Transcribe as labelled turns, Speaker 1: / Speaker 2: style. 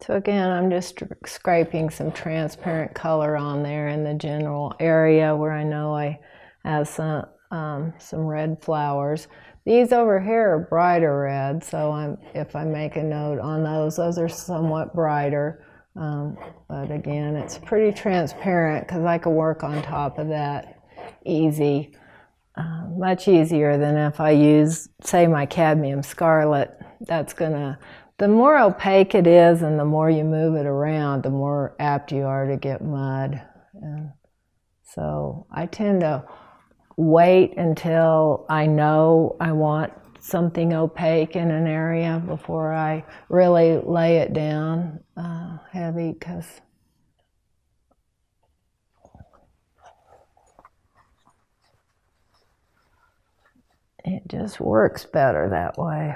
Speaker 1: So again, I'm just scraping some transparent color on there in the general area where I know I have some red flowers. These over here are brighter red, so if I make a note on those are somewhat brighter. But again, it's pretty transparent because I can work on top of that easy. Much easier than if I use, say, my cadmium scarlet. That's gonna, the more opaque it is and the more you move it around, the more apt you are to get mud. And so I tend to wait until I know I want something opaque in an area before I really lay it down heavy, because it just works better that way.